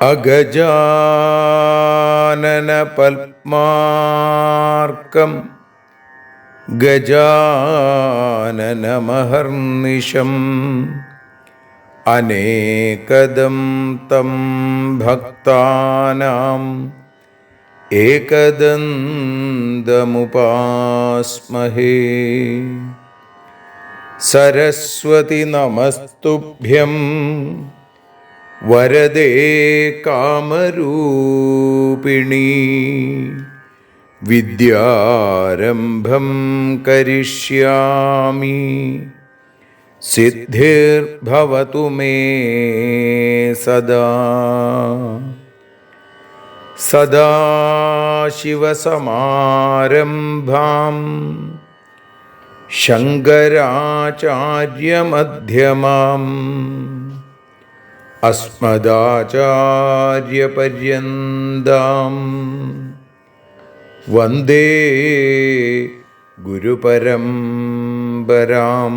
അഗജാനന പത്മാർക്കം ഗജാനനമഹർനിശം അനേകദം തം ഭക്താനാം ഏകദന്തമുപാസ്മഹേ. സരസ്വതി നമസ്തുഭ്യം വരദേ കാമരൂപിണീ. വിദ്യാരംഭം കരിഷ്യാമി സിദ്ധിർഭവതു മേ സദാ. സദാശിവസമാരംഭാം ശങ്കരാചാര്യമധ്യമാം അസ്മദാചാര്യപര്യന്താം വന്ദേ ഗുരുപരമ്പരാം.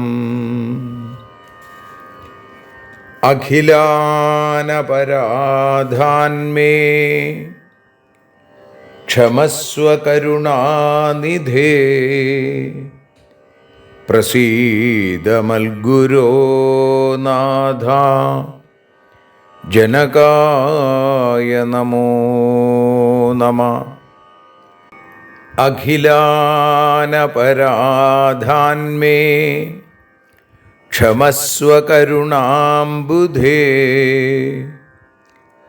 അഖിലാനപരാധാന്മേ ക്ഷമസ്വ കരുണാനിധേ. പ്രസീദ മൽഗുരോ നാഥ ജനകായ നമോ നമഃ. അഖിലാനപരാധാന്മേ ക്ഷമസ്വ കരുണാംബുധേ.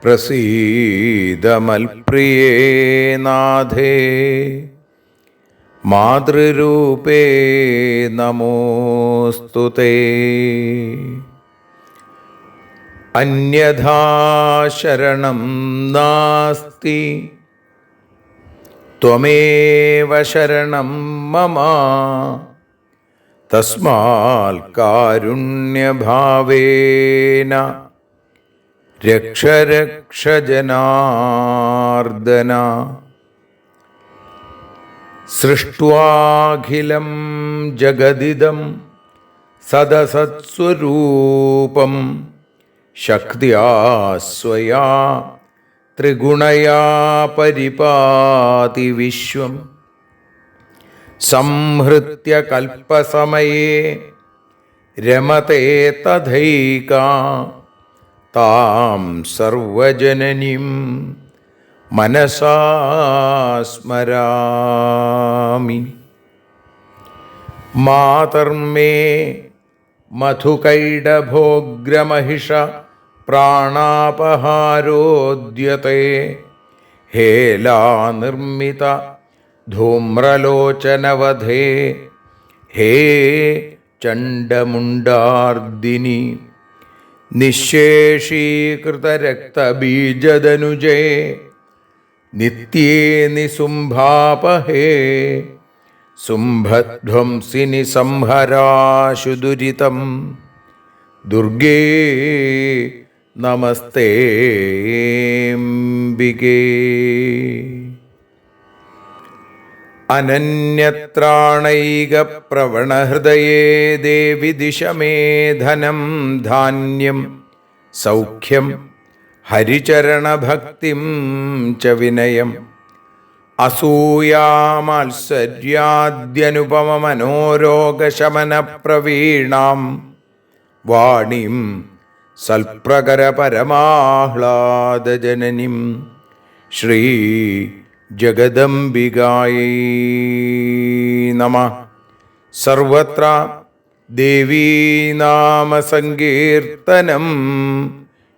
പ്രസീദ മൽപ്രിയേ നാഥേ മാതൃരൂപേ നമോസ്തുതേ. അന്യഥാ ശരണം നാസ്തി ത്വമേവ ശരണം മമ. തസ്മാൽ കാരുണ്യഭാവേന രക്ഷ രക്ഷ ജനാർദ്ദന. സൃഷ്ട്വാഖിലം ജഗദിദം സദസത്സ്വരൂപം ശക്തിയാ സ്വയാ ത്രിഗുണയാ പരിപാതി വിശ്വം. സംഹൃത്യ കൽപ്പസമയേ രമതേ തഥൈകാ. താം സർവജനനീം മനസാ സ്മരാമി. മാതർമേ മധുകൈടഭോഗ്രമഹിഷ പ്രാണാപഹാരോദ്യത്തെ. ഹേലാനിർമ്മിത ധൂമ്രലോചനവധേ. ഹേ ചണ്ഡമുണ്ഡാർദിനി. നിശേഷീകൃതരക്തബീജദനുജേ നിത്യേ നിസുംഭാപഹേ. സുംഭധ്വംസിനി സംഹരാശു ദുരിതം. ദുർഗേ നമസ്തേംബികേ. അനന്യത്രാണൈകപ്രവണഹൃദയേ ദേവി ദിശ മേ ധനം ധാന്യം സൗഖ്യം ഹരിചരണഭക്തിം ച വിനയം. അസൂയാമാത്സര്യാദ്യനുപമമനോരോഗശമനപ്രവീണാം വാണീം സൽപ്രകരപരമാഹ്ലാദജനനീം ശ്രീ ജഗദംബികായൈ നമഃ. സർവത്ര ദേവീനാമസങ്കീർത്തനം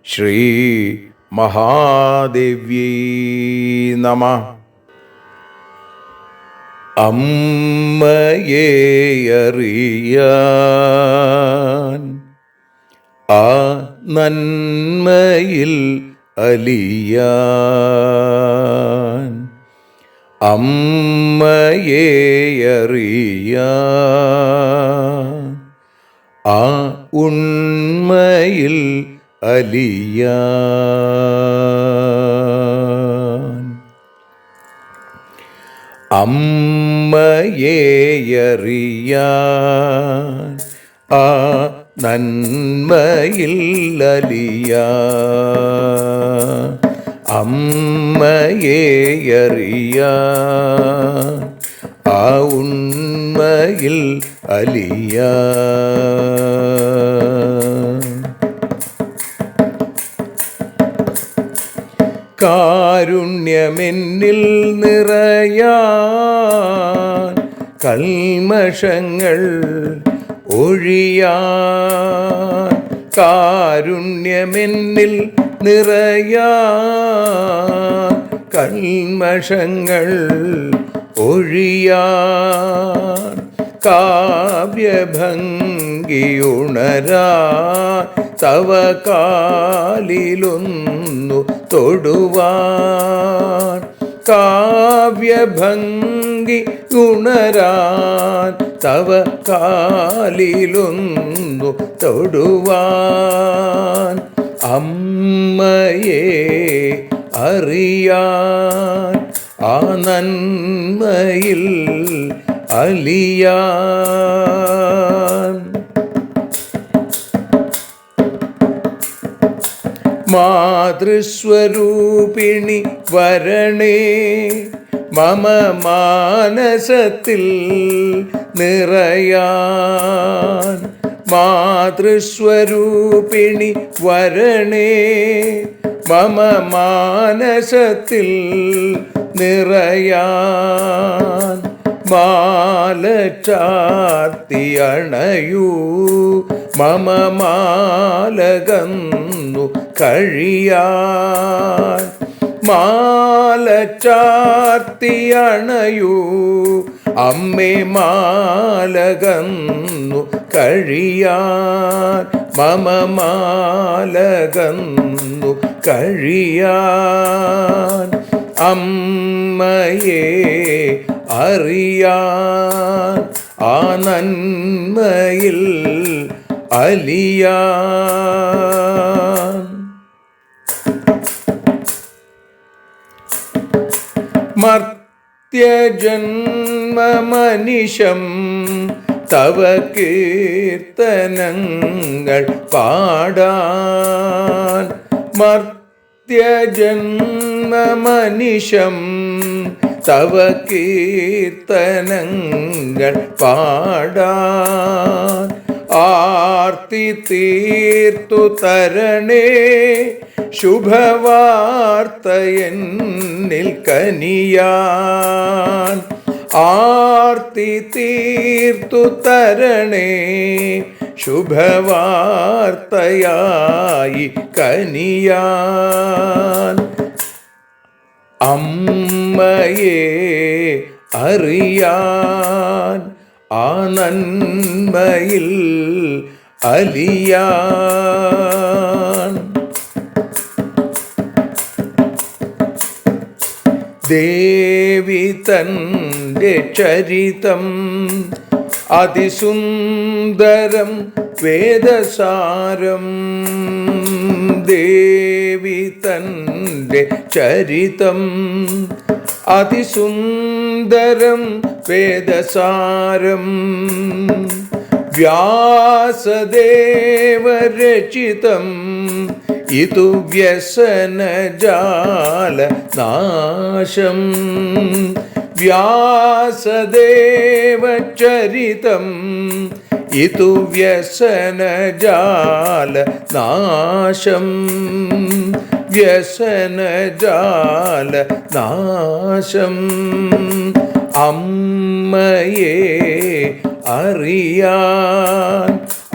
ശ്രീ മഹാദേവ്യൈ നമഃ. അമ്മയെ അറിയാൻ ആ നന്മയിൽ അലിയാൻ, അമ്മയെ അറിയാൻ ആ ഉണ്മയിൽ അലിയാൻ, അമ്മയെ അറിയാൻ ആ നന്മയിൽ അലിയാൻ, അമ്മയെ അറിയാൻ ആ ഉണ്മയിൽ അലിയാൻ. കാരുണ്യമെന്നിൽ നിറയാൻ, കൽമഷങ്ങൾ ഒഴിയാൻ, കാരുണ്യമെന്നിൽ നിറയാൻ, കൽമഷങ്ങൾ ഒഴിയാൻ, കാവ്യഭംഗിയുണരാൻ തവ കാലിലൊന്നു തൊടുവാൻ, കാവ്യഭംഗി ഉണരാൻ തവ കാലിലൊന്നു തൊടുവാൻ, അമ്മയെ അറിയാൻ ആ നന്മയിൽ അലിയാൻ. മാതൃസ്വരൂപിണി വരണേ മമ മാനസത്തിൽ നിറയാൻ, മാതൃസ്വരൂപിണി വരണേ മമ മാനസത്തിൽ നിറയാൻ, മാല ചാർത്തി അണയൂ മമ മാലകന്നു കഴിയാൻ, മാല ചാർത്തി അണയൂ അമ്മേ മാലകന്നു കഴിയാൻ, മമ മാലകന്നു കഴിയാൻ, അമ്മയെ അറിയാൻ ആ നന്മയിൽ അലിയാൻ. മർത്യജന്മമനിശം തവ കീർത്തനങ്ങൾ പാടാൻ, മർത്യജന്മമനിശം തവ കീർത്തനങ്ങൾ പാടാൻ, ആർത്തി തീർത്തു തരണേ ശുഭവാർത്ത എന്നിൽ കനിയാൻ, ആർത്തി തീർത്തു തരണേ ശുഭവാർത്തയായി കനിയാൻ, അമ്മയെ അറിയാൻ ആ നന്മയിൽ അലിയാൻ. ദേവി തൻ്റെ ചരിതം അതിസുന്ദരം വേദസാരം, ദേവി തൻ്റെ ചരിതം അതിസുന്ദരം വേദസാരം, വ്യാസദേവരചിതം ഇതു വ്യസനജാല നാശം, വ്യാസദേവചരിതം ഇതു വ്യസനജാല നാശം, വ്യസനജാല നാശം, അമ്മയെ അറിയാൻ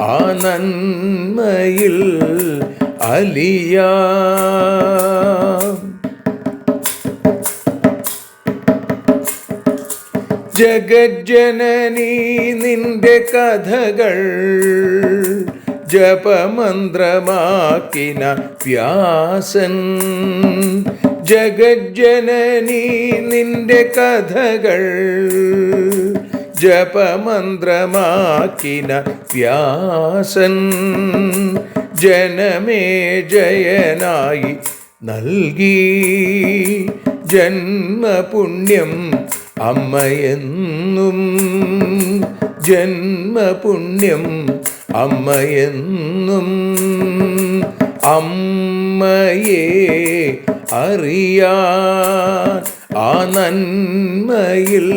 ആ നന്മയിൽ അലിയാൻ. ജഗജ്ജനനീ നിന്റെ കഥകൾ ജപമന്ത്രമാക്കിന വ്യാസൻ. ജഗജ്ജനനീ നിന്റെ കഥകൾ ജപമന്ത്രമാക്കിന വ്യാസൻ. ജനമേ ജയനായി നൽകി ജന്മപുണ്യം അമ്മയെന്നും. ജന്മപുണ്യം അമ്മയെന്നും. അമ്മയെ അറിയാൻ ആ നന്മയിൽ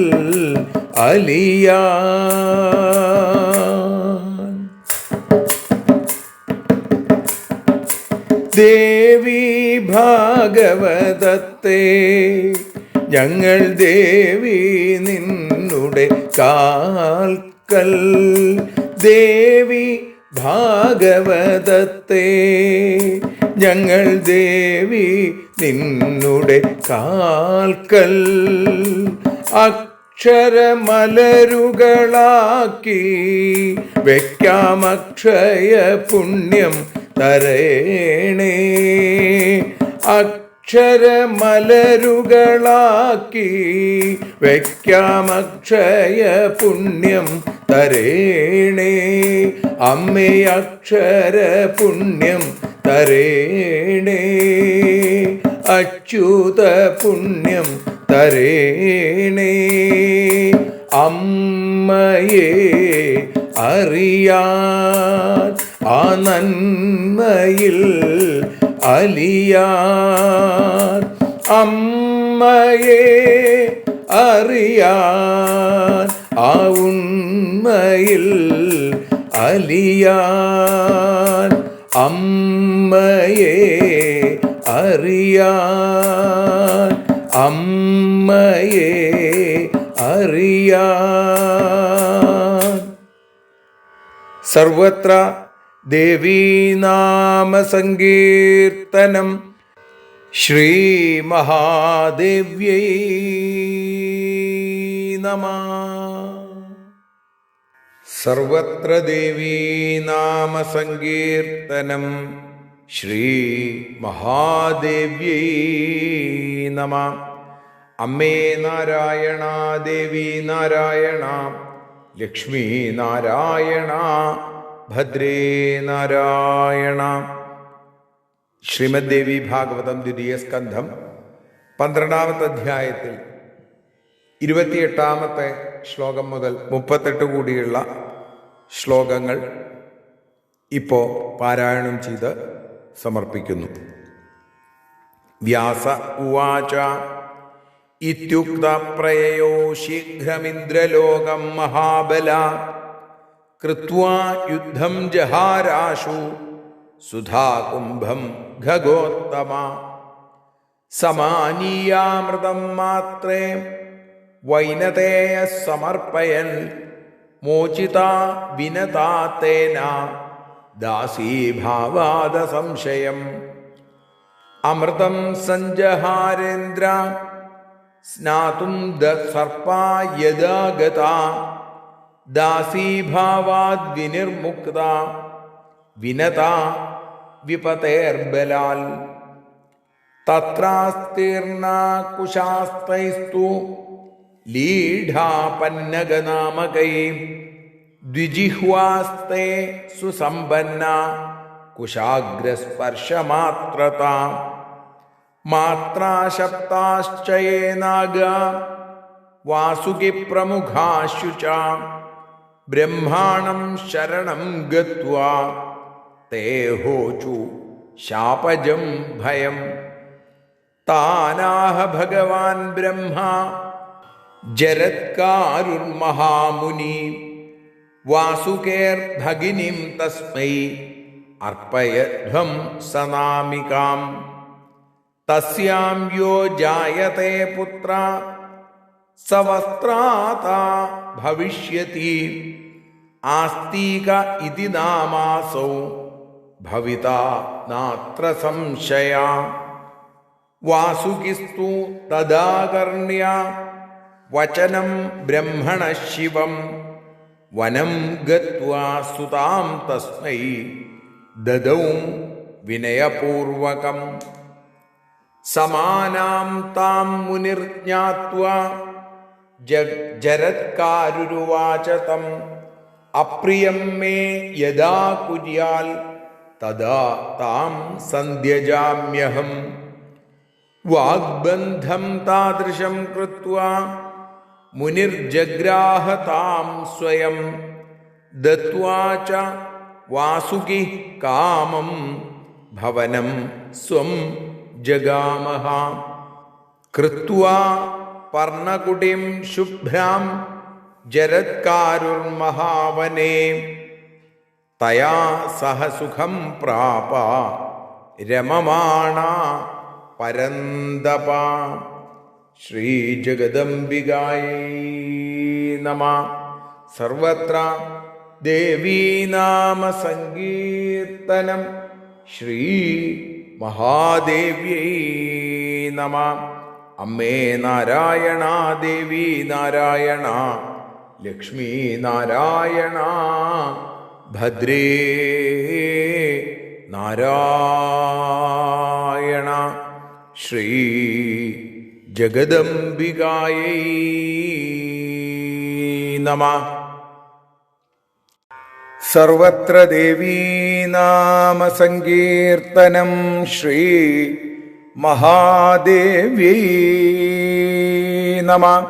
അലിയാൻ. ദേവി ഭാഗവതത്തെ ഞങ്ങൾ ദേവി നിന്നുടെ കാൽക്കൽ. ദേവി ഭാഗവതത്തെ ഞങ്ങൾ ദേവി നിന്നുടെ കാൽക്കൽ. അക്ഷരമലരുകളാക്കി വയ്ക്കാം അക്ഷയ പുണ്യം തരേണേ. അക്ഷരമലരുകളാക്കി വയ്ക്കാം അക്ഷയ പുണ്യം തരേണേ. അമ്മേ അക്ഷര പുണ്യം തരേണേ. അച്യുത പുണ്യം തരേണേ. അമ്മയെ അറിയാൻ ആ നന്മയിൽ അലിയാൻ. അമ്മയെ അറിയാൻ ആ ഉണ്മയിൽ അലിയാൻ. അമ്മയെ അറിയാൻ. അമ്മയെ അറിയാൻ. സർവത്ര ദേവീനാമസങ്കീർത്തനം. ശ്രീ മഹാദേവ്യൈ നമഃ. സർവത്ര ദേവീനാമസങ്കീർത്തനം. ശ്രീ മഹാദേവ്യൈ നമഃ. അമ്മേ നാരായണ, ദേവി നാരായണ, ലക്ഷ്മി നാരായണ, ഭദ്രേ നാരായണ. ശ്രീമദ് ദേവി ഭാഗവതം ദ്വിതീയ സ്കന്ധം 12-ാമത്തെ അധ്യായത്തിൽ 28-ാമത്തെ ശ്ലോകം മുതൽ 38 കൂടിയുള്ള ശ്ലോകങ്ങൾ ഇപ്പോൾ പാരായണം ചെയ്ത് സമർപ്പിക്കുന്നു. വ്യാസ ഉവാച ഇത്യുക്ത പ്രയയോ ശീഘ്രമിന്ദ്രലോകം മഹാബല കൃത്വാ യുദ്ധം ജഹാരാശു സുധാകുംഭം ഖഗോത്തമ. സമാനീയാമൃതം മാത്രേ വൈനതേയ സമർപ്പയൻ മോചിത വിനതാ തേന ദാസീഭാവാദ സംശയം. അമൃതം സഞ്ജഹാരേന്ദ്ര സ്നാതും സർപ്പാ യദാ ഗതാ ദാസീഭാവാദ് വിനിർമുക്ത വിനതാ വിപതേർബലാൽ. തത്രാസ്തീർണാ കുശാസ്തൈസ്തു ലീഢാപന്നഗനാമകൈ ദ്വിജിഹ്വാസ്തേ സുസമ്പന്ന കുശാഗ്രസ്പർശമാത്രത. മാത്രാശബ്ദാശ്ചയേനാഗ വാസുകി പ്രമുഖാശുച ബ്രഹ്മാണം ശരണം ഗത്വാ തേഹോചു ശാപജം ഭയം. താനാഹ ഭഗവാൻ ബ്രഹ്മ ജരത്കാരുർമഹാമുനി വാസുകേർഭഗിനിം തസ്മൈ അർപ്പയധ്വം സനാമികാം. തസ്യാം യോ ജായത്തെ പുത്ര സവസ്ത്രാതാ ഭവിഷ്യതി ആസ്തീക ഇതി നാമാസൗ ഭവിതാ നാത്ര സംശയ. വാസുകിസ്തു തദാകർണ്യ വചനം ബ്രഹ്മണ ശിവം വനം ഗത്വാ സുതാം തസ്മൈ ദദൗ വിനയപൂർവകം. സമാനാം താം മുനിർജ്ഞാത്വാ ജരത്കാരുരുവാച തം അപ്രിയം മേ യദാ കുര്യാൽ തദാ താം സന്ധ്യജാമ്യഹം. വാഗ്ബന്ധം താദൃശം കൃത്വാ മുനിർജഗ്രാഹ താം സ്വയം ദത്വാ ച വാസുകി കാമം ഭവനം സ്വം ജഗാമഹ. കൃത്വാ പർണകുടിം ശുഭ്രാം ജരത്കാരുർമഹാവനേ തയാ സഹ സുഖം പ്രാപ രമമാണ പരന്തപ. ശ്രീജഗദംബികായൈ നമഃ. സർവത്ര ദേവീനാമസങ്കീർത്തനം. ശ്രീ മഹാദേവ്യൈ നമഃ. അമ്മേ നാരായണ, ദേവി നാരായണ, ലക്ഷ്മീ നാരായണ, ഭദ്രേ നാരായണ. ശ്രീ ജഗദംബികായൈ നമഃ. സർവത്ര ദേവീനാമസങ്കീർത്തനം. ശ്രീ മഹാദേവ്യൈ നമഃ.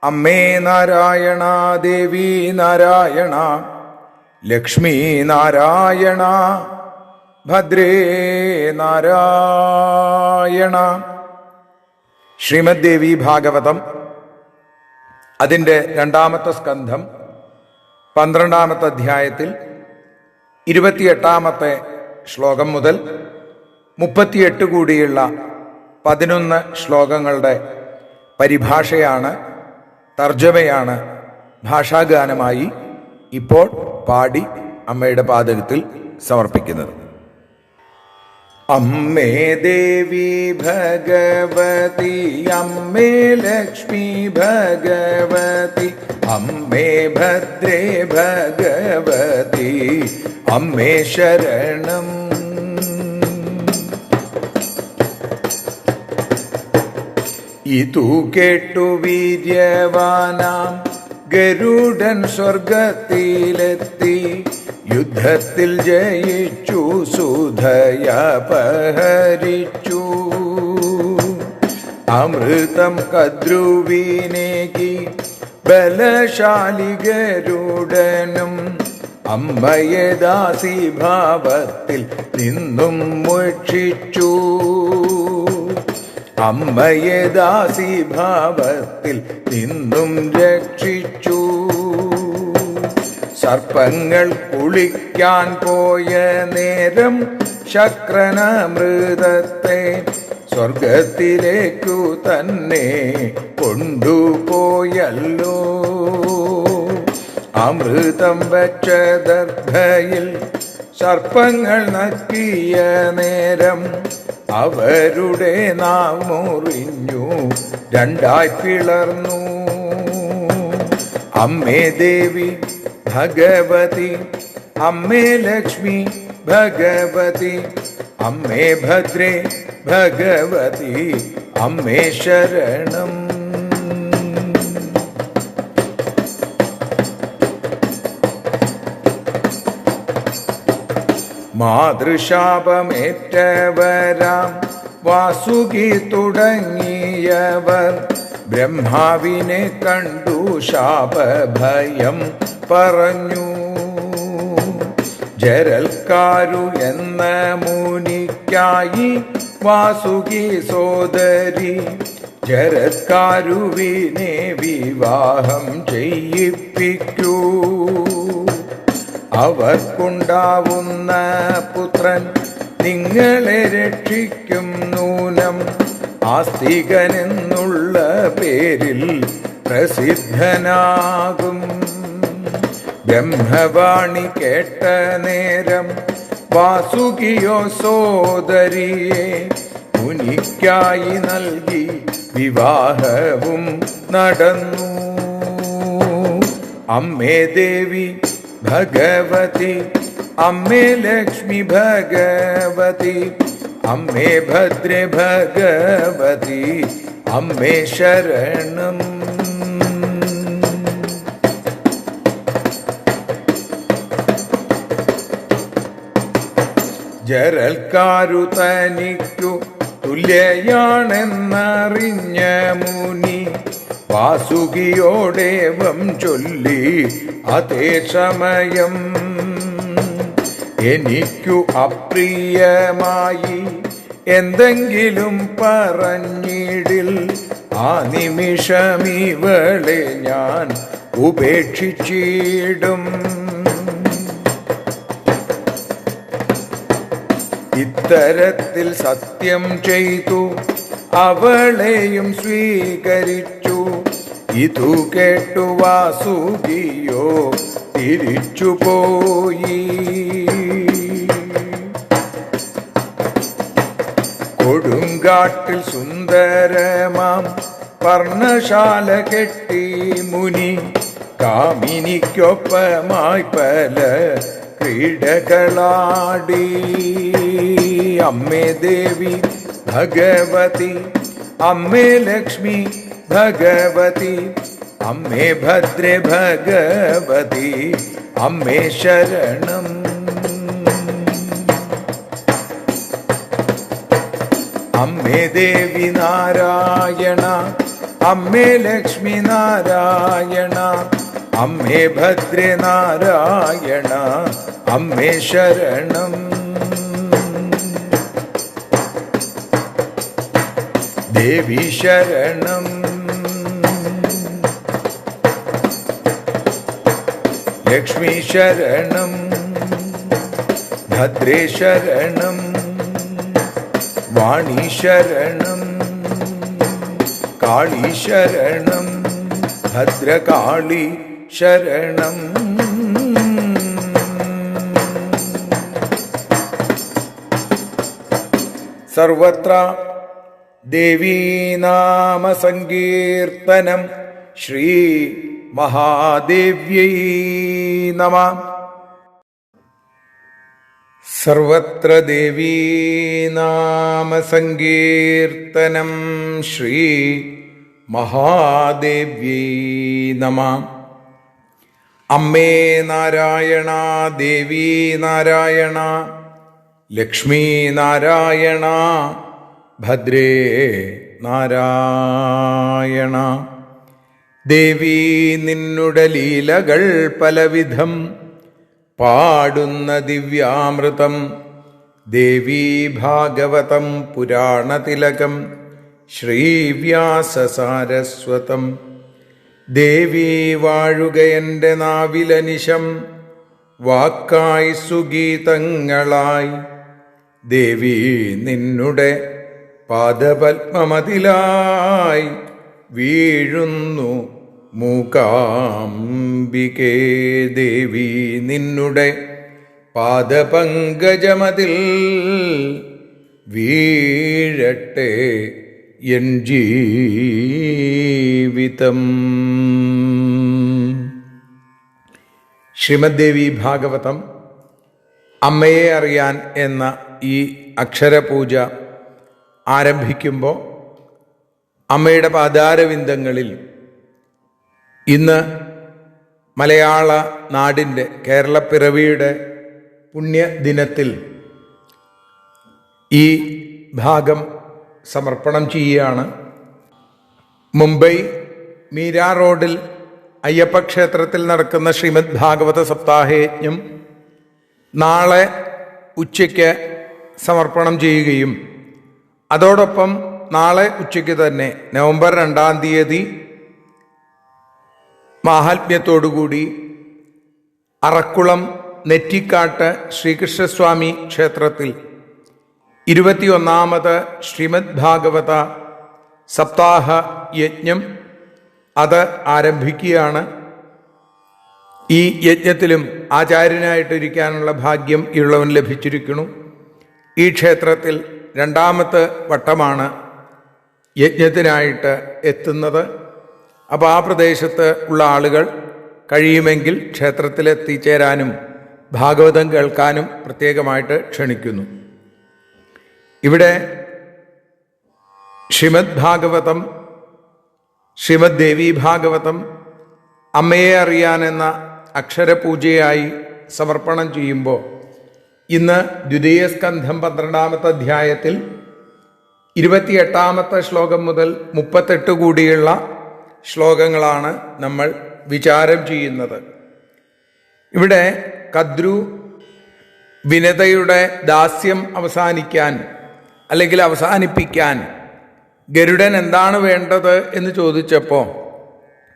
അമ്മേ നാരായണ, ദേവി നാരായണ, ലക്ഷ്മീ നാരായണ, ഭദ്രേ നാരായണ. ശ്രീമദ് ദേവി ഭാഗവതം അതിൻ്റെ 2-ാമത്തെ സ്കന്ധം 12-ാമത്തെ അധ്യായത്തിൽ 28-ാമത്തെ ശ്ലോകം മുതൽ 38 കൂടിയുള്ള 11 ശ്ലോകങ്ങളുടെ പരിഭാഷയാണ്, തർജ്ജമയാണ് ഭാഷാഗാനമായി ഇപ്പോൾ പാടി അമ്മയുടെ പാദത്തിൽ സമർപ്പിക്കുന്നത്. അമ്മേ ദേവി ഭഗവതി, അമ്മേ ലക്ഷ്മി ഭഗവതി, അമ്മേ ഭദ്രേ ഭഗവതി, അമ്മേ ശരണം. ഇതു കേട്ടു വീര്യവാനാം ഗരുഡൻ സ്വർഗത്തിലെത്തി, യുദ്ധത്തിൽ ജയിച്ചു സുധയപഹരിച്ചു. അമൃതം കദ്രുവിനേകി ബലശാലി ഗരുഡനും, അമ്മയെ ദാസീഭാവത്തിൽ നിന്നും മോക്ഷിച്ചു. അമ്മയെ ദാസീഭാവത്തിൽ നിന്നും രക്ഷിച്ചു. സർപ്പങ്ങൾ കുളിക്കാൻ പോയ നേരം ശക്രനമൃതത്തെ സ്വർഗത്തിലേക്കു തന്നെ കൊണ്ടുപോയല്ലോ. അമൃതം വച്ച ദർഭയിൽ സർപ്പങ്ങൾ നക്കിയ നേരം അവരുടെ നാവ് മുറിഞ്ഞു രണ്ടായി പിളർന്നു. അമ്മേ ദേവി ഭഗവതി, അമ്മേ ലക്ഷ്മി ഭഗവതി, അമ്മേ ഭദ്രേ ഭഗവതി, അമ്മേ ശരണം. മാതൃശാപമേറ്റവരാം വാസുകി തുടങ്ങിയവർ ബ്രഹ്മാവിനെ കണ്ടു ശാപഭയം പറഞ്ഞു. ജരൽക്കാരു എന്ന മുനിക്കായി വാസുകി സോദരി ജരത്കാരുവിനെ വിവാഹം ചെയ്യിപ്പിക്കൂ. അവർക്കുണ്ടാവുന്ന പുത്രൻ നിങ്ങളെ രക്ഷിക്കും നൂനം, ആസ്തികനെന്നുള്ള പേരിൽ പ്രസിദ്ധനാകും. ബ്രഹ്മവാണി കേട്ട നേരം വാസുകിയോ സോദരിയെ മുനിക്കായി നൽകി വിവാഹവും നടന്നു. അമ്മേ ദേവി ഭഗവതി, അമ്മേ ലക്ഷ്മി ഭഗവതി, അമ്മേ ഭദ്രേ ഭഗവതി, അമ്മേ ശരണം. ജരൽക്കാരു തനിക്കു തുല്യയാണെന്നറിഞ്ഞ മുനി വാസുകിയോടേവം ചൊല്ലി, അതേ സമയം എനിക്കു അപ്രിയമായി എന്തെങ്കിലും പറഞ്ഞിടിൽ, ആ നിമിഷമിവളെ ഞാൻ ഉപേക്ഷിച്ചിടും. ഇത്തരത്തിൽ സത്യം ചെയ്തു അവളെയും സ്വീകരിച്ചു. ഇതു കേട്ടു വാസുകിയോ തിരിച്ചുപോയി. കൊടുങ്കാട്ടിൽ സുന്ദരമാം പർണശാല കെട്ടി മുനി കാമിനിക്കൊപ്പമായി പല ക്രീഡകളാടി. അമ്മേ ദേവി ഭഗവതി, അമ്മേ ലക്ഷ്മി ഭഗവതി, അമ്മേ ഭദ്രേ ഭഗവതി, അമ്മേ ശരണം. അമ്മേ ദേവി നാരായണ, അമ്മേ ലക്ഷ്മി നാരായണ, അമ്മേ ഭദ്രേ നാരായണ, അമ്മേ ശരണം. ദേവി ശരണം. ലക്ഷ്മി ശരണം. ഭദ്രേ ശരണം. വാണി ശരണം. കാളി ശരണം. ഭദ്രകാളി ശരണം. സർവത്ര ദേവീനാമസങ്കീർത്തനം. ശ്രീ മഹാദേവ്യൈ നമഃ. സർവത്ര ദേവീനാമസങ്കീർത്തനം. ശ്രീ മഹാദേവ്യൈ നമഃ. അമ്മേ നാരായണ, ദേവി നാരായണ, ലക്ഷ്മീ നാരായണ, ഭദ്രേ നാരായണ. ദേവി നിന്നുടെ ലീലകൾ പലവിധം പാടുന്ന ദിവ്യാമൃതം. ദേവീ ഭാഗവതം പുരാണതിലകം ശ്രീവ്യാസസാരസ്വതം. ദേവി വാഴുകയെൻ്റെ നാവിലനിശം, വാക്കായി സുഗീതങ്ങളായി. ദേവി നിന്നുടെ പാദപത്മമതിലായി വീഴുന്നു മൂകാംബികേ. ദേവി നിന്നുടെ പാദപങ്കജമതിൽ വീഴട്ടെ എൻ ജീവിതം. ശ്രീമദ്ദേവി ഭാഗവതം അമ്മയെ അറിയാൻ എന്ന ഈ അക്ഷരപൂജ ആരംഭിക്കുമ്പോൾ അമ്മയുടെ പാദാരവിന്ദങ്ങളിൽ ഇന്ന് മലയാള നാടിൻ്റെ കേരളപ്പിറവിയുടെ പുണ്യദിനത്തിൽ ഈ ഭാഗം സമർപ്പണം ചെയ്യുകയാണ്. മുംബൈ മീരാ റോഡിൽ അയ്യപ്പ ക്ഷേത്രത്തിൽ നടക്കുന്ന ശ്രീമദ് ഭാഗവത സപ്താഹയജ്ഞം നാളെ ഉച്ചയ്ക്ക് സമർപ്പണം ചെയ്യുകയും അതോടൊപ്പം നാളെ ഉച്ചയ്ക്ക് തന്നെ നവംബർ 2-ാം തീയതി മാഹാത്മ്യത്തോടുകൂടി അറക്കുളം നെറ്റിക്കാട്ട് ശ്രീകൃഷ്ണസ്വാമി ക്ഷേത്രത്തിൽ 21ാമത് ശ്രീമദ് ഭാഗവത സപ്താഹ യജ്ഞം അത് ആരംഭിക്കുകയാണ്. ഈ യജ്ഞത്തിലും ആചാര്യനായിട്ടിരിക്കാനുള്ള ഭാഗ്യം ഉള്ളവൻ ലഭിച്ചിരിക്കുന്നു. ഈ ക്ഷേത്രത്തിൽ 2ാമത്തെ വട്ടമാണ് യജ്ഞത്തിനായിട്ട് എത്തുന്നത്. അപ്പോൾ ആ പ്രദേശത്ത് ഉള്ള ആളുകൾ കഴിയുമെങ്കിൽ ക്ഷേത്രത്തിലെത്തിച്ചേരാനും ഭാഗവതം കേൾക്കാനും പ്രത്യേകമായിട്ട് ക്ഷണിക്കുന്നു. ഇവിടെ ശ്രീമദ് ഭാഗവതം, ശ്രീമദ് ദേവി ഭാഗവതം അമ്മയെ അറിയാനെന്ന അക്ഷരപൂജയായി സമർപ്പണം ചെയ്യുമ്പോൾ ഇന്ന് ദ്വിതീയ സ്കന്ധം 12-ാമത്തെ അധ്യായത്തിൽ 28-ാമത്തെ ശ്ലോകം മുതൽ 38 കൂടിയുള്ള ശ്ലോകങ്ങളാണ് നമ്മൾ വിചാരം ചെയ്യുന്നത്. ഇവിടെ കദ്രു വിനതയുടെ ദാസ്യം അവസാനിക്കാൻ അല്ലെങ്കിൽ അവസാനിപ്പിക്കാൻ ഗരുഡൻ എന്താണ് വേണ്ടത് എന്ന് ചോദിച്ചപ്പോൾ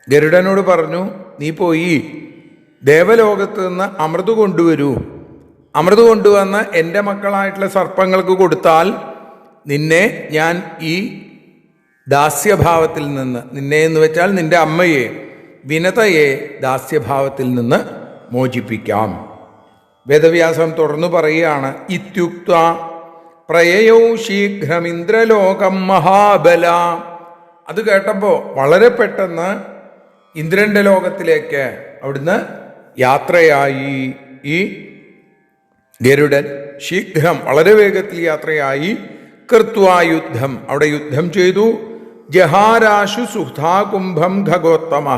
ഗരുഡനോട് പറഞ്ഞു, നീ പോയി ദേവലോകത്ത് നിന്ന് അമൃത് കൊണ്ടുവരൂ. അമൃത് കൊണ്ടുവന്ന് എൻ്റെ മക്കളായിട്ടുള്ള സർപ്പങ്ങൾക്ക് കൊടുത്താൽ നിന്നെ ഞാൻ ഈ ദാസ്യഭാവത്തിൽ നിന്ന്, നിന്നെ എന്ന് വെച്ചാൽ നിന്റെ അമ്മയെ, വിനതയെ ദാസ്യഭാവത്തിൽ നിന്ന് മോചിപ്പിക്കാം. വേദവ്യാസം തുടർന്നു പറയുകയാണ്, ഇത്യുക്ത പ്രയയൗ ശീഘ്രമിന്ദ്രലോകം മഹാബല. അത് കേട്ടപ്പോൾ വളരെ പെട്ടെന്ന് ഇന്ദ്രന്റെ ലോകത്തിലേക്ക് അവിടുന്ന് യാത്രയായി. ഈ ഗരുഡൻ ശീഘ്രം വളരെ വേഗത്തിൽ യാത്രയായി. കൃത്വാ യുദ്ധം, അവിടെ യുദ്ധം ചെയ്തു. ജഹാരാശു സുധാകുംഭം ഖഗോത്തമ,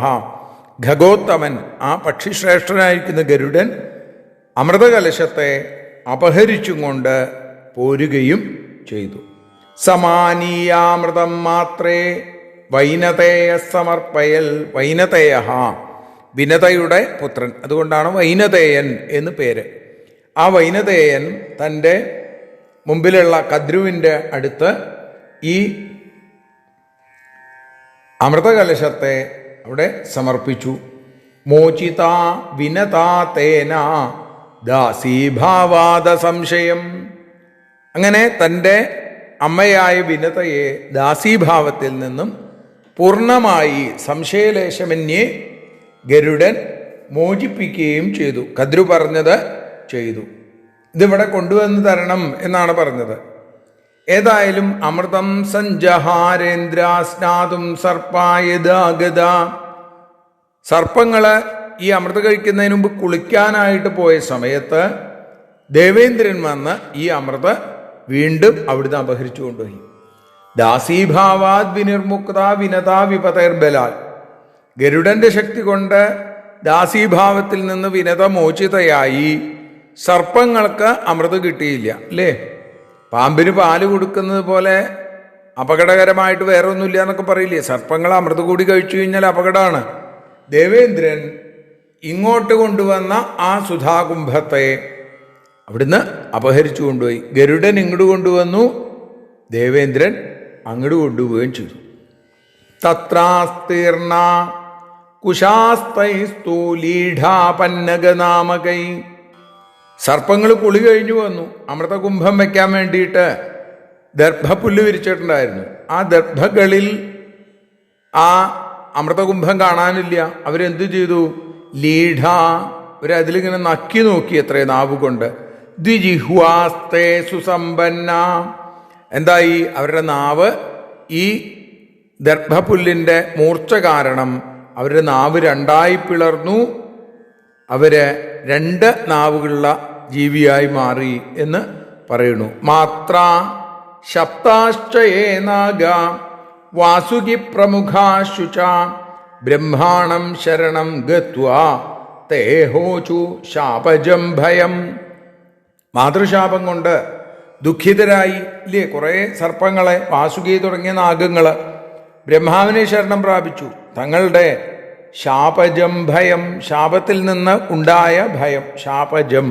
ഖഗോത്തമൻ ആ പക്ഷിശ്രേഷ്ഠനായിരിക്കുന്ന ഗരുഡൻ അമൃതകലശത്തെ അപഹരിച്ചും കൊണ്ട് പോരുകയും ചെയ്തു. സമാനീയാമൃതം മാത്രേ വൈനതേയ സമർപ്പയൽ. വൈനതേയ വിനതയുടെ പുത്രൻ, അതുകൊണ്ടാണ് വൈനതേയൻ എന്ന് പേര്. ആ വൈനതേയൻ തൻ്റെ മുമ്പിലുള്ള കദ്രുവിൻ്റെ അടുത്ത് ഈ അമൃതകലശത്തെ അവിടെ സമർപ്പിച്ചു. മോചിത വിനതാ തേന ദാസീഭാവാദ സംശയം. അങ്ങനെ തൻ്റെ അമ്മയായ വിനതയെ ദാസീഭാവത്തിൽ നിന്നും പൂർണ്ണമായി സംശയലേശമന്യേ ഗരുഡൻ മോചിപ്പിക്കുകയും ചെയ്തു. കദ്രു പറഞ്ഞത് ചെയ്തു. ഇതിവിടെ കൊണ്ടുവന്ന് തരണം എന്നാണ് പറഞ്ഞത്. ഏതായാലും അമൃതം സഞ്ജഹാരേന്ദ്ര സ്നാതും സർപ്പായതാഗത. സർപ്പങ്ങള് ഈ അമൃത് കഴിക്കുന്നതിന് മുമ്പ് കുളിക്കാനായിട്ട് പോയ സമയത്ത് ദേവേന്ദ്രൻ വന്ന് ഈ അമൃത് വീണ്ടും അവിടുന്ന് അപഹരിച്ചു കൊണ്ടുപോയി. ദാസീഭാവാദ് വിനിർമുക്ത വിനതാ വിപതൈർബലാൽ. ഗരുഡന്റെ ശക്തി കൊണ്ട് ദാസീഭാവത്തിൽ നിന്ന് വിനത മോചിതയായി. സർപ്പങ്ങൾക്ക് അമൃത് കിട്ടിയില്ല അല്ലേ? പാമ്പിന് പാല് കൊടുക്കുന്നത് പോലെ അപകടകരമായിട്ട് വേറെ ഒന്നുമില്ല എന്നൊക്കെ പറയില്ലേ? സർപ്പങ്ങൾ അമൃത് കൂടി കഴിച്ചു കഴിഞ്ഞാൽ അപകടമാണ്. ദേവേന്ദ്രൻ ഇങ്ങോട്ട് കൊണ്ടുവന്ന ആ സുധാകുംഭത്തെ അവിടുന്ന് അപഹരിച്ചു കൊണ്ടുപോയി. ഗരുഡൻ ഇങ്ങോട്ട് കൊണ്ടുവന്നു, ദേവേന്ദ്രൻ അങ്ങോട്ട് കൊണ്ടുപോവുകയും ചെയ്തു. തത്രാസ്തീർണ കുശാസ്തൈസ്തു ലീഢാപന്നഗനാമകൈ. സർപ്പങ്ങൾ കുളി കഴിഞ്ഞു വന്നു. അമൃതകുംഭം വയ്ക്കാൻ വേണ്ടിയിട്ട് ദർഭപ്പുല്ല് വിരിച്ചിട്ടുണ്ടായിരുന്നു. ആ ദർഭകളിൽ ആ അമൃതകുംഭം കാണാനില്ല. അവരെന്തു ചെയ്തു? ലീഢ, അവരതിലിങ്ങനെ നക്കി നോക്കി എത്രയും നാവ് കൊണ്ട്. ദ്വിജിഹ്വാസ്തേ സുസമ്പന്ന. എന്തായി? അവരുടെ നാവ് ഈ ദർഭപ്പുല്ലിൻ്റെ മൂർച്ച കാരണം അവരുടെ നാവ് രണ്ടായി പിളർന്നു. അവര് 2 നാവുകളുള്ള ജീവിയായി മാറി എന്ന് പറയുന്നു. മാത്ര ശബ്ദാശ്ചയേ നാഗ വാസുകി പ്രമുഖാശുച ബ്രഹ്മാണം ശരണം ഗത്വാ തേഹോചു ശാപജം ഭയം. മാതൃശാപം കൊണ്ട് ദുഃഖിതരായി ഇല്ലേ കുറേ സർപ്പങ്ങളെ, വാസുകി തുടങ്ങിയ നാഗങ്ങള് ബ്രഹ്മാവിനെ ശരണം പ്രാപിച്ചു. തങ്ങളുടെ ശാപജം ഭയം, ശാപത്തിൽ നിന്ന് ഉണ്ടായ ഭയം, ശാപജം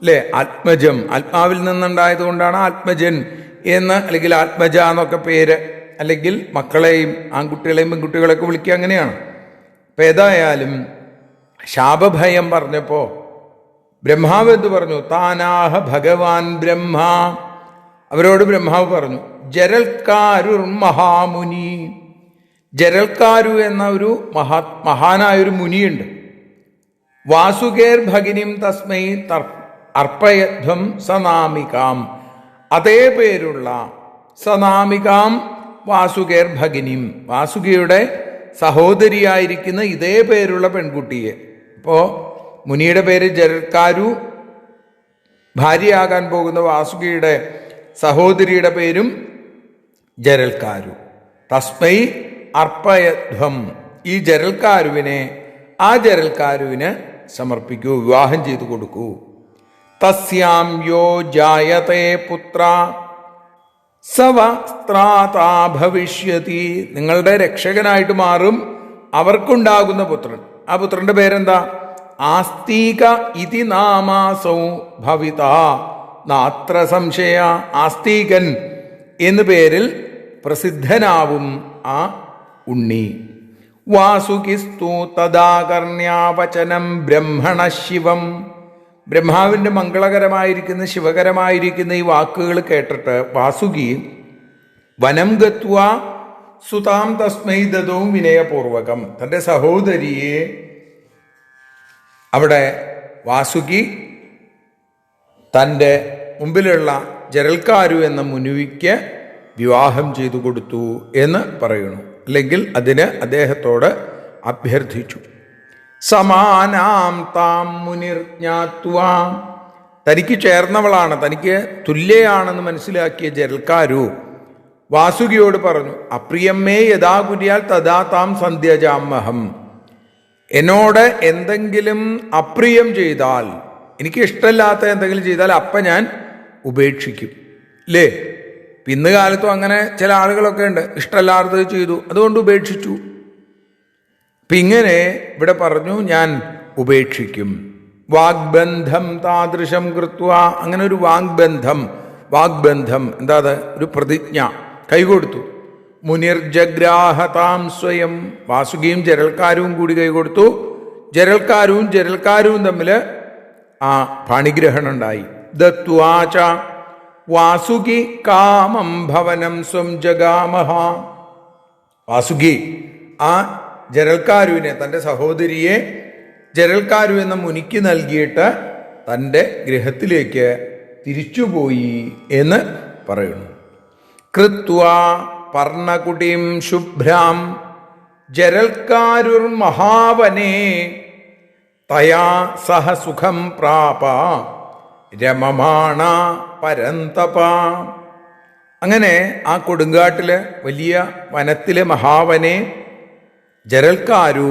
അല്ലേ? ആത്മജം, ആത്മാവിൽ നിന്നുണ്ടായത് കൊണ്ടാണ് ആത്മജൻ എന്ന്, അല്ലെങ്കിൽ ആത്മജ എന്നൊക്കെ പേര്, അല്ലെങ്കിൽ മക്കളെയും ആൺകുട്ടികളെയും പെൺകുട്ടികളെയൊക്കെ വിളിക്കുക, അങ്ങനെയാണ്. അപ്പം ഏതായാലും ശാപഭയം പറഞ്ഞപ്പോൾ ബ്രഹ്മാവ് എന്ത് പറഞ്ഞു? താനാഹ ഭഗവാൻ ബ്രഹ്മ. അവരോട് ബ്രഹ്മാവ് പറഞ്ഞു, ജരൽക്കാരുർ മഹാമുനി. ജരൽക്കാരു എന്ന ഒരു മഹാനായൊരു മുനിയുണ്ട്. വാസുകേർ ഭഗിനിം തസ്മൈ അർപ്പയധ്വം സനാമികാം. അതേ പേരുള്ള സനാമികാം വാസുകേർ ഭഗിനിം, വാസുകിയുടെ സഹോദരിയായിരിക്കുന്ന ഇതേ പേരുള്ള പെൺകുട്ടിയെ, ഇപ്പോൾ മുനിയുടെ പേര് ജരൽക്കാരു, ഭാര്യയാകാൻ പോകുന്ന വാസുകിയുടെ സഹോദരിയുടെ പേരും ജരൽക്കാരു. തസ്മൈ അർപ്പയധ്വം, ഈ ജരൽക്കാരുവിനെ ആ ജരൽക്കാരുവിന് സമർപ്പിക്കൂ, വിവാഹം ചെയ്തു കൊടുക്കൂ. തസ്യാം യോ ജായതേ പുത്ര സവസ്ത്രാതാ ഭവിഷ്യതി, നിങ്ങളുടെ രക്ഷകനായിട്ട് മാറും അവർക്കുണ്ടാകുന്ന പുത്രൻ. ആ പുത്രന്റെ പേരെന്താ? ആസ്തീക ഇതി നാമാസൗ ഭവിത നാത്ര സംശയ. ആസ്തീകൻ എന്നു പേരിൽ പ്രസിദ്ധനാവും ആ ഉണ്ണി. വാസുകിസ്തു തദാകർണ്യാവചനം ബ്രഹ്മണ ശിവം, ബ്രഹ്മാവിൻ്റെ മംഗളകരമായിരിക്കുന്ന ശിവകരമായിരിക്കുന്ന ഈ വാക്കുകൾ കേട്ടിട്ട് വാസുകി വനം ഗത്വ സുതാം തസ്മൈ ദദൗ വിനയപൂർവകം, തൻ്റെ സഹോദരിയെ അവിടെ വാസുകി തൻ്റെ മുമ്പിലുള്ള ജരൽക്കാരു എന്ന മുനിക്ക് വിവാഹം ചെയ്തു കൊടുത്തു എന്ന് പറയുന്നു. അല്ലെങ്കിൽ അതിന് അദ്ദേഹത്തോട് അഭ്യർത്ഥിച്ചു. സമാനാം താം മുനിർ ജ്ഞാത്വാ, തനിക്ക് ചേർന്നവളാണ്, തനിക്ക് തുല്യയാണെന്ന് മനസ്സിലാക്കിയ ജരൽക്കാരു വാസുകിയോട് പറഞ്ഞു, അപ്രിയമ്മേ യഥാ കുര്യാൽ തഥാ താം സന്ധ്യജാമഹം, എന്നോട് എന്തെങ്കിലും അപ്രിയം ചെയ്താൽ, എനിക്ക് ഇഷ്ടമില്ലാത്ത എന്തെങ്കിലും ചെയ്താൽ അപ്പം ഞാൻ ഉപേക്ഷിക്കും. അല്ലേ? ഇന്ന് കാലത്തും അങ്ങനെ ചില ആളുകളൊക്കെ ഉണ്ട്, ഇഷ്ടമല്ലാത്തത് ചെയ്തു അതുകൊണ്ട് ഉപേക്ഷിച്ചു. അപ്പം ഇങ്ങനെ ഇവിടെ പറഞ്ഞു, ഞാൻ ഉപേക്ഷിക്കും. വാഗ്ബന്ധം താദൃശം കൃത്വ, അങ്ങനെ ഒരു വാഗ്ബന്ധം എന്താ അത്? ഒരു പ്രതിജ്ഞ കൈകൊടുത്തു. മുനിർജഗ്രാഹതാം സ്വയം, വാസുകിയും ജരൽക്കാരും കൂടി കൈകൊടുത്തു. ജരൽക്കാരും തമ്മിൽ ആ പാണിഗ്രഹണം ഉണ്ടായി. ദത്വാച വാസുകി കാമം ഭവനം സ്വം ജഗാമഹ, വാസുകി ആ ജരൽക്കാരുവിനെ, തൻ്റെ സഹോദരിയെ ജരൽക്കാരു എന്ന മുനിക്ക് നൽകിയിട്ട് തൻ്റെ ഗൃഹത്തിലേക്ക് തിരിച്ചുപോയി എന്ന് പറയുന്നു. കൃത്വ പർണകുടീം ശുഭ്രാം ജരൽക്കാരുർ മഹാവനേ തയാ സഹ സുഖം പ്രാപ രമമാണ പരന്തപ. അങ്ങനെ ആ കൊടുങ്കാട്ടിലെ വലിയ വനത്തിലെ മഹാവനെ ജരൽക്കാരു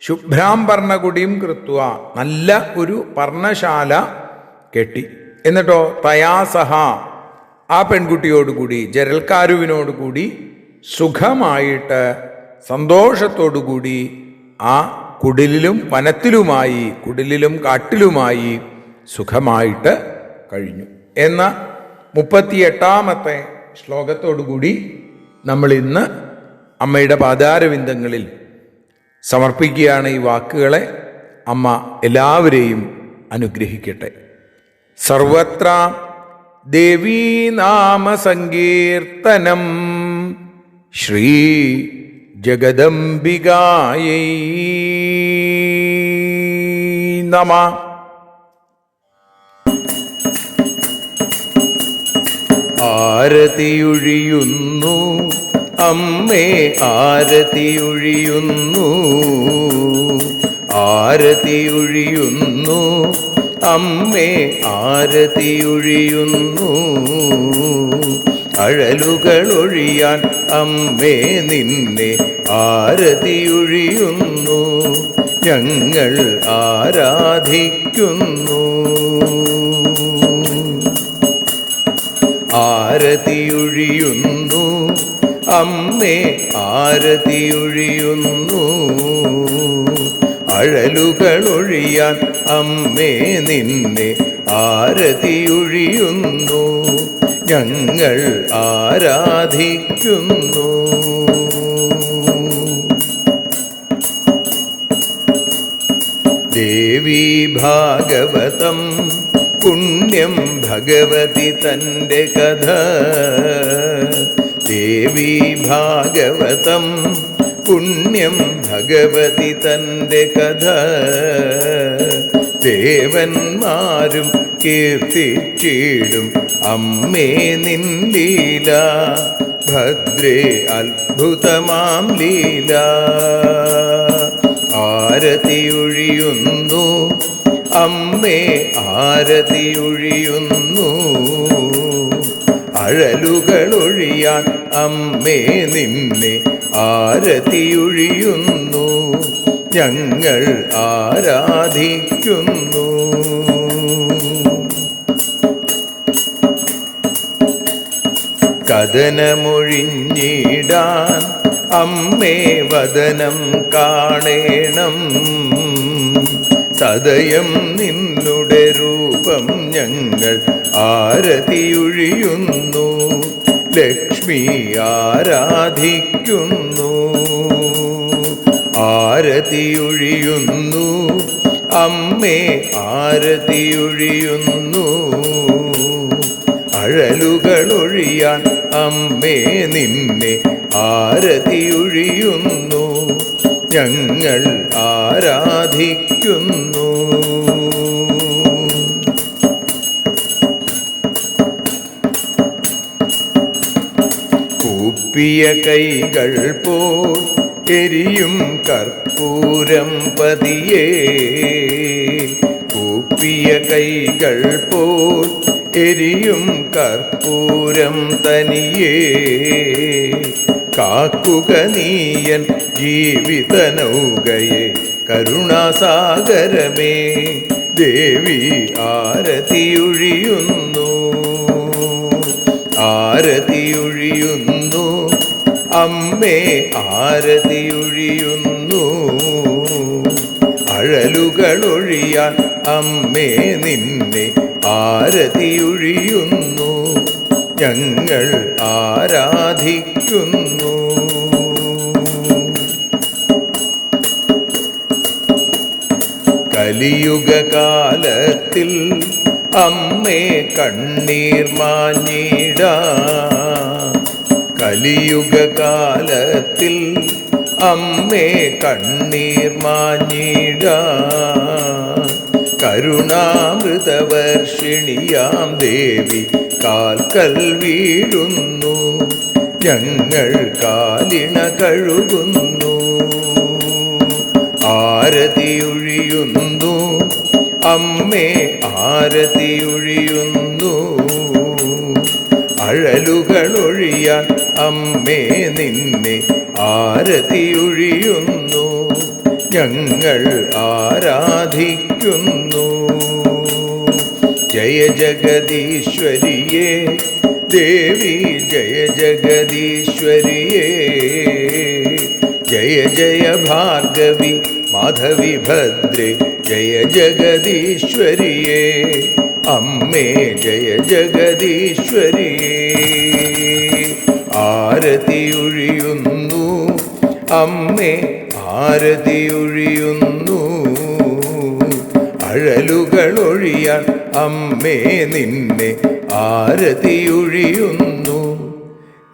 ശുഭ്രാം പർണകുടിയും കൃത്വ, നല്ല ഒരു പർണശാല കെട്ടി. എന്നിട്ടോ തയാസഹ, ആ പെൺകുട്ടിയോടുകൂടി ജരൽക്കാരുവിനോടുകൂടി സുഖമായിട്ട് സന്തോഷത്തോടുകൂടി ആ കുടിലിലും വനത്തിലുമായി, കുടിലിലും കാട്ടിലുമായി സുഖമായിട്ട് കഴിഞ്ഞു എന്ന 38ാമത്തെ ശ്ലോകത്തോടുകൂടി നമ്മൾ ഇന്ന് അമ്മയുടെ പാദാരവിന്ദങ്ങളിൽ സമർപ്പിക്കുകയാണ് ഈ വാക്കുകളെ. അമ്മ എല്ലാവരെയും അനുഗ്രഹിക്കട്ടെ. സർവത്ര ദേവീനാമസങ്കീർത്തനം ശ്രീ ജഗദംബികായൈ നമഃ. ആരതിയൊഴിയുന്നു അമ്മേ ആരതിയൊഴിയുന്നു, ആരതിയൊഴിയുന്നു അമ്മേ ആരതിയൊഴിയുന്നു. അഴലുകളൊഴിയാൻ അമ്മേ നിന്നെ ആരതിയൊഴിയുന്നു, ഞങ്ങൾ ആരാധിക്കുന്നു. ആരതിയൊഴിയുന്നു അമ്മേ ആരതിയൊഴിയുന്നു, അഴലുകളൊഴിയാൻ അമ്മേ നിന്നെ ആരതിയൊഴിയുന്നു, ഞങ്ങൾ ആരാധിക്കുന്നു. ദേവി ഭാഗവതം പുണ്യം ഭഗവതി തൻ്റെ കഥ, ദേവി ഭാഗവതം പുണ്യം ഭഗവതി തൻ്റെ കഥ. ദേവന്മാരും കീർത്തിച്ചിടും അമ്മേ നിൻ ലീല. ഭദ്രേ അത്ഭുതമാം ലീല. ആരതിയൊഴിയുന്നു അമ്മേ ആരതിയൊഴിയുന്നു. അഴലുകളൊഴിയാൻ അമ്മേ നിന്നെ ആരതിയൊഴിയുന്നു. ഞങ്ങൾ ആരാധിക്കുന്നു. കഥനമൊഴിഞ്ഞിടാൻ അമ്മേ വദനം കാണേണം. സദയം നിന്നുടെ രൂപം ഞങ്ങൾ ആരതിയൊഴിയുന്നു. ലക്ഷ്മി ആരാധിക്കുന്നു. ആരതിയൊഴിയുന്നു അമ്മേ ആരതിയൊഴിയുന്നു. അഴലുകളൊഴിയാൻ അമ്മേ നിന്നെ ആരതിയൊഴിയുന്നു. ഞങ്ങൾ ആരാധിക്കുന്നു. കൂപ്പിയ കൈകൾ പോൽ എരിയും കർപ്പൂരം പതിയേ. കൂപ്പിയ കൈകൾ പോൽ എരിയും കർപ്പൂരം തനിയേ. കാക്കുക നീയൻ ജീവിത നൗകയെ കരുണാസാഗരമേ. ദേവി ആരതിയൊഴിയുന്നു. ആരതിയൊഴിയുന്നു അമ്മേ ആരതിയൊഴിയുന്നു. അഴലുകളൊഴിയാൻ അമ്മേ നിന്നെ ആരതിയൊഴിയുന്നു. ഞങ്ങൾ ആരാധിക്കുന്നു. കലിയുഗകാലത്തിൽ അമ്മേ കണ്ണീർ മാഞ്ഞിടാ. കലിയുഗകാലത്തിൽ അമ്മേ കണ്ണീർ മാഞ്ഞിടാ. കരുണാമൃതവർഷിണിയാം ദേവി കാൽക്കൽ വീഴുന്നു. ഞങ്ങൾ കാലിണ കഴുകുന്നു. ആരതിയൊഴിയുന്നു അമ്മേ ആരതിയൊഴിയുന്നു. അഴലുകളൊഴിയാൻ അമ്മേ നിന്നെ ആരതിയൊഴിയുന്നു. ഞങ്ങൾ ആരാധിക്കുന്നു. ജയ ജഗദീശ്വരിയേ ദേവി ജയ ജഗദീശ്വരിയേ. ജയ ജയ ഭാർഗവി മാധവി ഭദ്രേ ജയ ജഗദീശ്വരിയേ. അമ്മേ ജയ ജഗദീശ്വരിയേ. ആരതിയൊഴിയുന്നു അമ്മേ ആരതിയൊഴിയുന്നു. അഴലുകളൊഴിയാൻ അമ്മേ നിന്നെ ആരതിയൊഴിയുന്നു.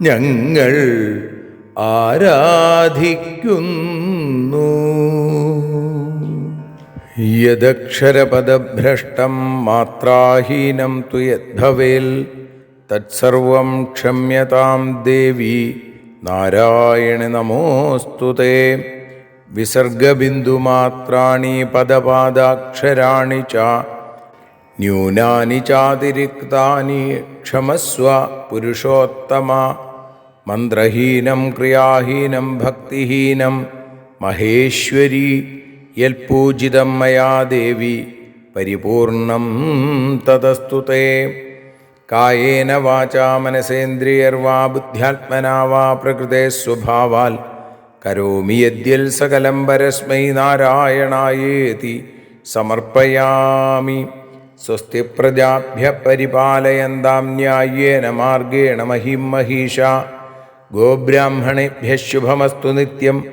ഞങ്ങൾ ആരാധിക്കുന്നു. യദക്ഷരപദഭ്രഷ്ടം മാത്രാഹീനം തു യദ്ഭവേൽ തത്സർവം ക്ഷമ്യതാം ദേവി നാരായണി നമോസ്തുതേ. വിസർഗബിന്ദുമാത്രാണി പദപാദാക്ഷരാണി ച ന്യൂനാനി ചാതിരിക്താനി ക്ഷമസ്വ പുരുഷോത്തമ. മന്ത്രഹീനം ക്രിയാഹീനം ഭക്തിഹീനം മഹേശ്വരി യൽപൂജിതം മയാ ദേവി പരിപൂർണം തതസ്തുതേ. കായേന വാചാ മനസേന്ദ്രിയർവാ ബുദ്ധ്യാത്മനാ വാ പ്രകൃതേ സ്വഭാവാൽ കരോമി യദ്യൽ സകലം പരസ്മൈ നാരായണായേതി സമർപ്പയാമി. സ്വസ്തി പ്രജാഭ്യ പരിപാലയന്താം ന്യായേന മാർഗേണ മഹിം മഹീഷാ. ഗോബ്രാഹ്മണേഭ്യഃ ശുഭമസ്തു നിത്യം.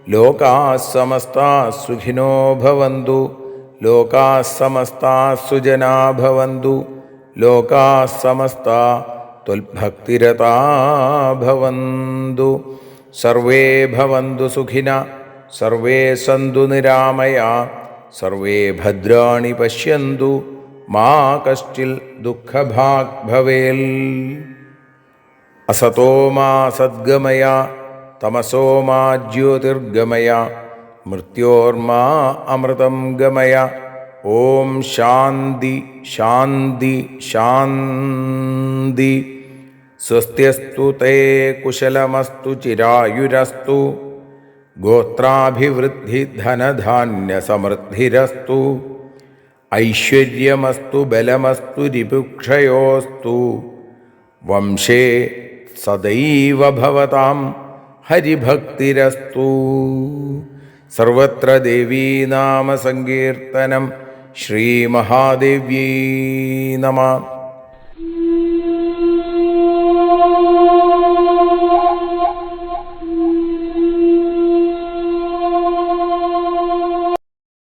ലോകാഃ സമസ്താഃ സുഖിനോ ഭവന്തു. ലോകാഃ സമസ്താഃ സുജനാ ഭവന്തു. ലോകാഃ സമസ്താഃ ത്വൽഭക്തിരതാ ഭവന്തു. സർവേ ഭവന്തു സുഖിനഃ. സർവേ സന്തു നിരാമയാ. സർവേ ഭദ്രാണി പശ്യന്തു മാ കശ്ചിൽ ദുഃഖഭാഗ് ഭവേൽ. അസതോ മാ സദ്ഗമയ തമസോ മാ ജ്യോതിർഗമയ മൃത്യോർമാ അമൃതം ഗമയ. ഓം ശാന്തി ശാന്തി ശാന്തി. സ്വസ്ത്യസ്തു തേ കുശലമസ്തു ചിരായുരസ്തു. ഗോത്രാഭിവൃദ്ധി ധനധാന്യസമൃദ്ധിരസ്തു. ഐശ്വര്യമസ്തു ബലമസ്തു രിപുക്ഷയോസ്തു. വംശേ സദൈവ ഭവതാം ഹരിഭക്തിരസ്തു. സർവത്ര ദേവീനാമസങ്കീർത്തനം. ശ്രീമഹാദേവ്യൈ നമഃ.